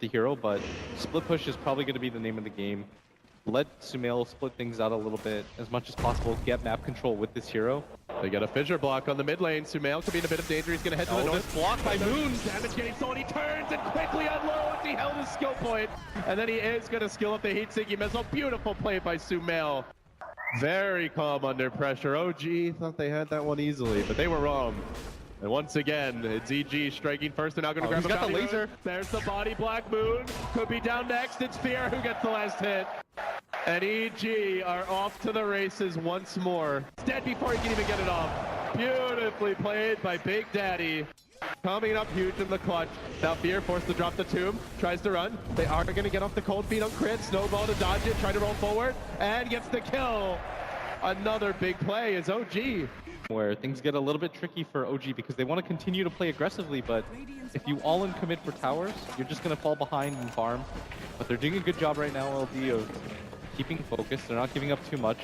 the hero, but split push is probably going to be the name of the game. Let Suma1l split things out a little bit as much as possible, get map control with this hero. They get a fissure block on the mid lane. Suma1l could be in a bit of danger. He's going to head to the north. This block by Moon. Damage getting sold. He turns and quickly unloads. He held his skill point. And then he is going to skill up the heat-seeking missile. Beautiful play by Suma1l. Very calm under pressure. OG thought they had that one easily, but they were wrong. And once again, it's EG striking first. They're now going to grab he's got the laser. There's the body. Black Moon could be down next. It's Fear who gets the last hit. And EG are off to the races once more. It's dead before he can even get it off. Beautifully played by Big Daddy. Coming up huge in the clutch. Now Fear forced to drop the tomb. Tries to run. They are going to get off the cold feet on crit. Snowball to dodge it. Try to roll forward. And gets the kill. Another big play is OG. Where things get a little bit tricky for OG because they want to continue to play aggressively, but if you all in commit for towers, you're just going to fall behind and farm. But they're doing a good job right now, LD, of keeping focused. They're not giving up too much.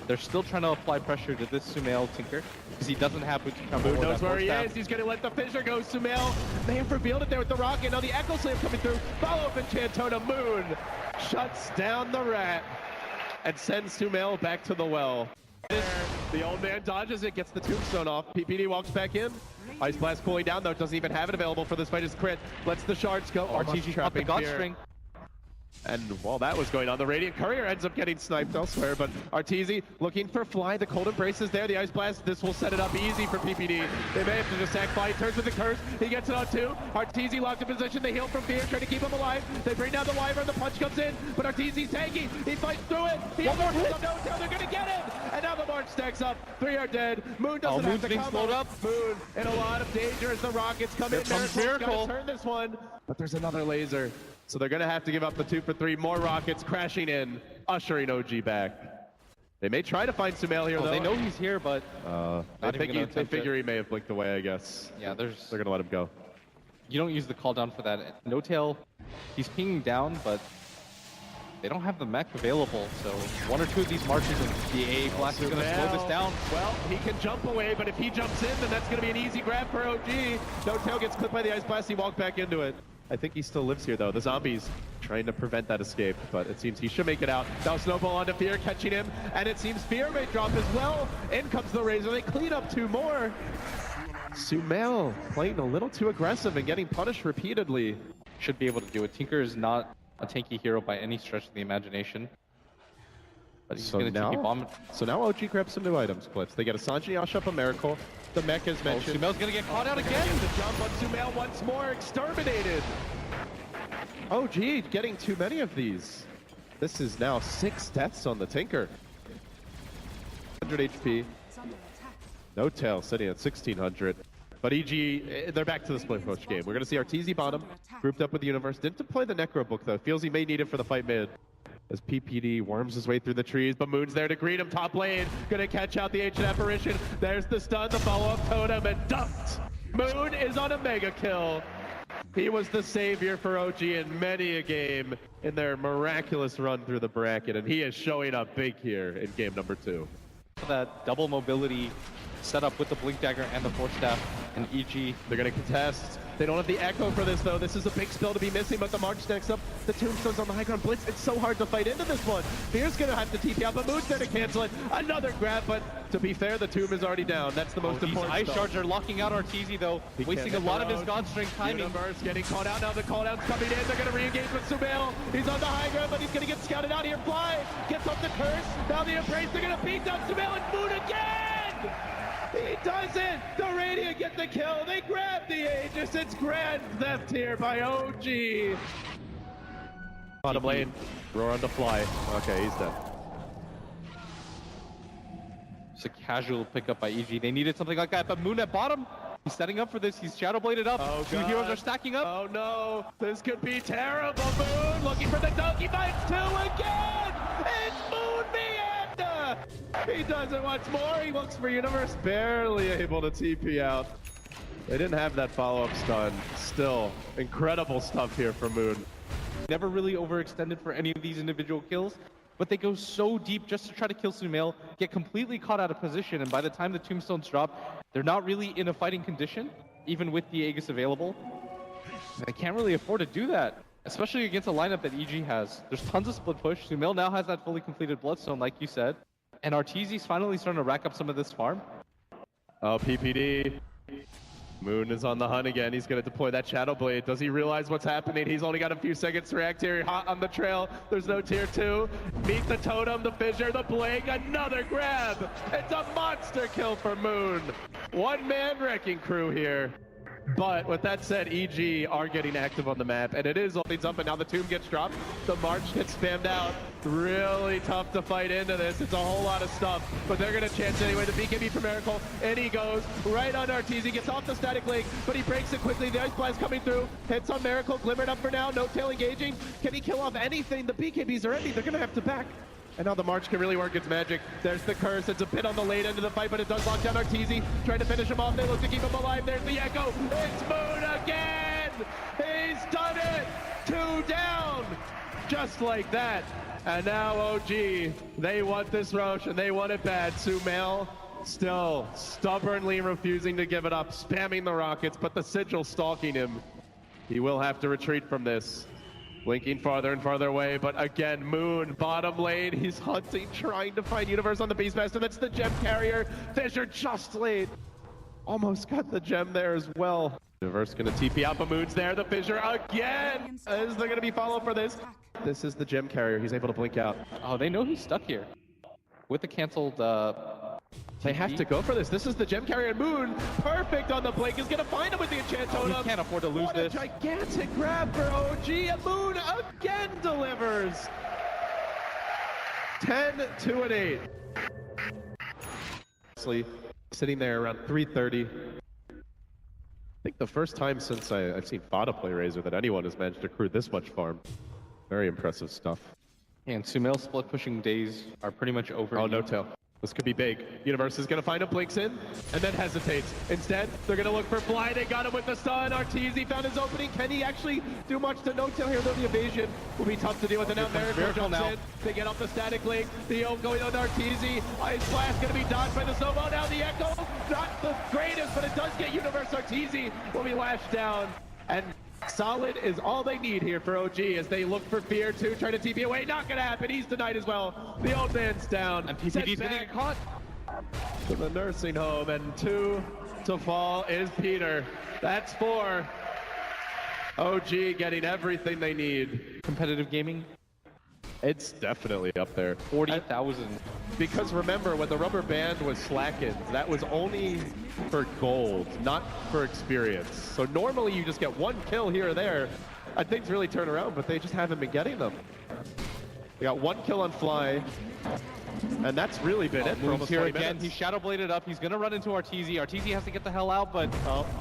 They're still trying to apply pressure to this Suma1l Tinker because he doesn't have boots to cover. Moon knows where he is. He's going to let the fissure go. Suma1l may have revealed it there with the rocket. Now the Echo Slam coming through. Follow up Enchantona. Moon shuts down the rat and sends Suma1l back to the well. The old man dodges it, gets the tombstone off. PPD walks back in. Ice Blast cooling down though, doesn't even have it available for this fight. His crit lets the shards go. RTG trapping the God Fear. String. And while that was going on, the Radiant Courier ends up getting sniped elsewhere, but Arteezy looking for Fly. The Cold Embrace is there. The Ice Blast, this will set it up easy for PPD. They may have to just sack Fly. He turns with the curse. He gets it on two. Arteezy locked in position. They heal from Fear, trying to keep him alive. They bring down the Wyvern. The punch comes in, but Arteezy's tanky. He fights through it. One more hit. No, they're going to get him. And now the March stacks up. 3 are dead. Moon doesn't have to come up. Moon in a lot of danger as the Rockets come in. Miracle. Turn this one, but there's another laser. So they're going to have to give up the 2 for 3. More Rockets crashing in, ushering OG back. They may try to find Suma1l here, though. They know he's here, but they figure he may have blinked away, I guess. Yeah, they're going to let him go. You don't use the call down for that. No Tail, he's pinging down, but they don't have the mech available. So 1 or 2 of these marches and the AA blast is going to slow this down. Well, he can jump away, but if he jumps in, then that's going to be an easy grab for OG. No Tail gets clipped by the Ice Blast. He walked back into it. I think he still lives here, though. The zombies trying to prevent that escape, but it seems he should make it out. Now Snowball onto Fear, catching him, and it seems Fear may drop as well. In comes the Razor. They clean up 2 more. Suma1l playing a little too aggressive and getting punished repeatedly. Should be able to do it. Tinker is not a tanky hero by any stretch of the imagination. But he's going to tanky bomb. So now OG grabs some new items, Clips. They get a Sanji Ash up a Miracle. The mech is mentioned. Suma1l's going to get caught out again. The jump on Suma1l once more. Exterminated. OG getting too many of these. This is now 6 deaths on the Tinker. 100 HP. No Tail sitting at 1600. But EG, they're back to the split push game. We're going to see Arteezy bottom, grouped up with the Universe. Didn't deploy the Necro Book, though. Feels he may need it for the fight mid. As PPD worms his way through the trees, but Moon's there to greet him. Top lane, gonna catch out the Ancient Apparition. There's the stun, the follow-up totem, and dumped. Moon is on a mega kill. He was the savior for OG in many a game in their miraculous run through the bracket, and he is showing up big here in game number 2. That double mobility setup with the Blink Dagger and the Force Staff and EG. They're gonna contest. They don't have the Echo for this, though. This is a big spell to be missing, but the March stacks up. The Tombstone's on the high ground. Blitz, it's so hard to fight into this one. Fear's going to have to TP out, but Moon's there to cancel it. Another grab, but to be fair, the Tomb is already down. That's the most important These Ice Shards are locking out Arteezy, though, wasting a lot of his God String timing. Universe getting caught out now. The call down's coming in. They're going to re-engage with Suma1l. He's on the high ground, but he's going to get scouted out here. Fly gets off the curse. Now the Embrace. They're going to beat down Suma1l and Moon again! He does it! The Radiant get the kill! They grab the Aegis! It's grand theft here by OG! Bottom lane, roar on the Fly. Okay, he's dead. Just a casual pickup by EG. They needed something like that, but Moon at bottom, he's setting up for this. He's Shadow Bladed up. Oh, 2 heroes are stacking up. Oh no, this could be terrible. Moon looking for the Donkey Bites 2 again! It's Moon Meander! He does it once more. He looks for Universe, barely able to TP out. They didn't have that follow-up stun. Still, incredible stuff here from Moon. Never really overextended for any of these individual kills, but they go so deep just to try to kill Suma1l, get completely caught out of position, and by the time the Tombstones drop, they're not really in a fighting condition, even with the Aegis available. They can't really afford to do that. especially against a lineup that EG has. There's tons of split push. Suma1l now has that fully completed Bloodstone, like you said. And Arteezy's finally starting to rack up some of this farm. Oh, PPD. Moon is on the hunt again. He's going to deploy that Shadow Blade. Does he realize what's happening? He's only got a few seconds to react here. Hot on the trail. There's no tier 2. Meet the totem, the fissure, the blink. Another grab. It's a monster kill for Moon. One-man wrecking crew here. But with that said, EG are getting active on the map, and it is only up, and now the tomb gets dropped. The march gets spammed out. Really tough to fight into this. It's a whole lot of stuff, but they're gonna chance anyway. The BKB for Miracle, and he goes right on Arteezy, gets off the static link, but he breaks it quickly. The Ice Blast coming through, hits on Miracle, glimmered up for now, no tail engaging. Can he kill off anything? The BKBs are empty, they're gonna have to back. And now the march can really work its magic. There's the curse. It's a bit on the late end of the fight, but it does lock down Arteezy. Trying to finish him off. They look to keep him alive. There's the echo. It's Moon again. He's done it. 2 down. Just like that. And now OG, they want this Roche, and they want it bad. Suma1l still stubbornly refusing to give it up, spamming the rockets, but the sigil stalking him. He will have to retreat from this. Blinking farther and farther away, but again, Moon, bottom lane, he's hunting, trying to find Universe on the Beastmaster. That's the gem carrier. Fissure just late. Almost got the gem there as well. Universe gonna TP out, but Moon's there. The Fissure again. Is there gonna be follow for this? This is the gem carrier. He's able to blink out. Oh, they know he's stuck here. With the canceled they have to go for this. This is the gem carrier. Moon, perfect on the blink, is gonna find him with the enchant totem. He can't afford to lose this. What a gigantic grab for OG, and Moon again delivers. 10, 2, and 8. Sitting there around 330. I think the first time since I've seen Fada play Razor that anyone has managed to accrue this much farm. Very impressive stuff. And Suma1l split pushing days are pretty much over. Oh, no tail. This could be big. Universe is going to find him, blinks in, and then hesitates. Instead, they're going to look for Fly. They got him with the stun. Arteezy found his opening. Can he actually do much to no tail here, though? The evasion will be tough to deal with. And now Miracle jumps in. They get off the static link. The ult going on Arteezy. Ice Blast going to be dodged by the snowball. Now the Echo, not the greatest, but it does get Universe. Arteezy will be lashed down. And solid is all they need here for OG as they look for Fear 2, trying to TP away. Not gonna happen. He's denied as well. The old man's down. And PPD's gonna get caught. To the nursing home, and 2 to fall is Peter. That's 4. OG getting everything they need. Competitive gaming. It's definitely up there. 40,000. Because remember, when the rubber band was slackened, that was only for gold, not for experience. So normally you just get 1 kill here or there, and things really turn around, but they just haven't been getting them. They got 1 kill on Fly, and that's really been it for almost here 20 again. minutes. He's shadow bladed up. He's gonna run into Arteezy. Arteezy has to get the hell out, but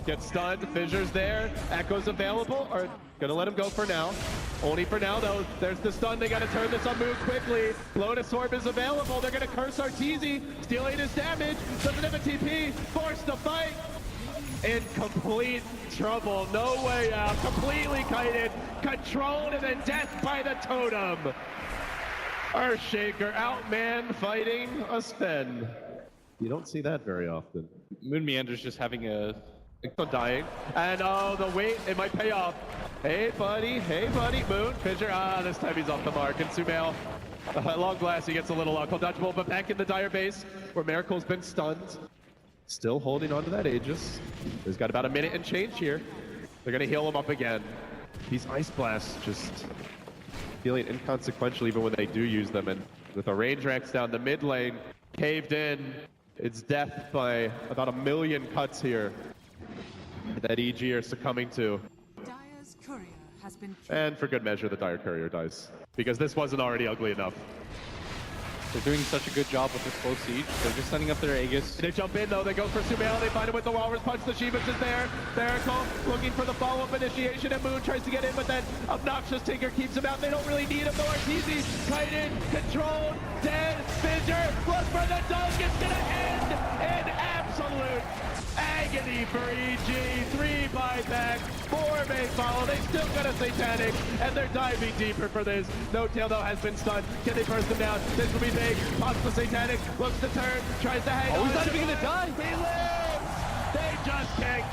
Gets stunned. Fissure's there. Echo's available. Are gonna let him go for now. Only for now, though. There's the stun. They gotta turn this on Moon quickly. Lotus Orb is available. They're gonna curse Arteezy, stealing his damage. Doesn't have a TP. Forced to fight. In complete trouble. No way out. Completely kited. Controlled, and then death by the totem. Earthshaker outman fighting a Sven. You don't see that very often. Moon Meander's just having a Dying. And oh, the wait, it might pay off. Hey buddy, Moon, Fissure. This time he's off the mark. And Suma1l, long blast, he gets a little luck. He'll dodgeable, but back in the dire base where Miracle's been stunned. Still holding on to that Aegis. He's got about a minute and change here. They're gonna heal him up again. These Ice Blasts just feeling inconsequential even when they do use them. And with a range racks down the mid lane, caved in. It's death by about 1 million cuts here that EG are succumbing to. Dire's courier has been killed. And for good measure, the Dire Courier dies. Because this wasn't already ugly enough. They're doing such a good job with this slow siege. They're just setting up their Aegis. They jump in though, they go for Suma1l, they find him with the Walrus Punch, the Shivas is there. Miracle looking for the follow-up initiation, and Moon tries to get in, but then Obnoxious Tinker keeps him out. They don't really need him though. Arteezy, tight in, controlled, dead, Fissure, look for the dunk, it's gonna end in absolute agony for EG. 3 buyback, 4 may follow. They still got a Satanic, and they're diving deeper for this. No tail though has been stunned. Can they burst him down? This will be big. Pops the Satanic, looks to turn, tries to hang on. He's not even gonna die. He lives! They just can't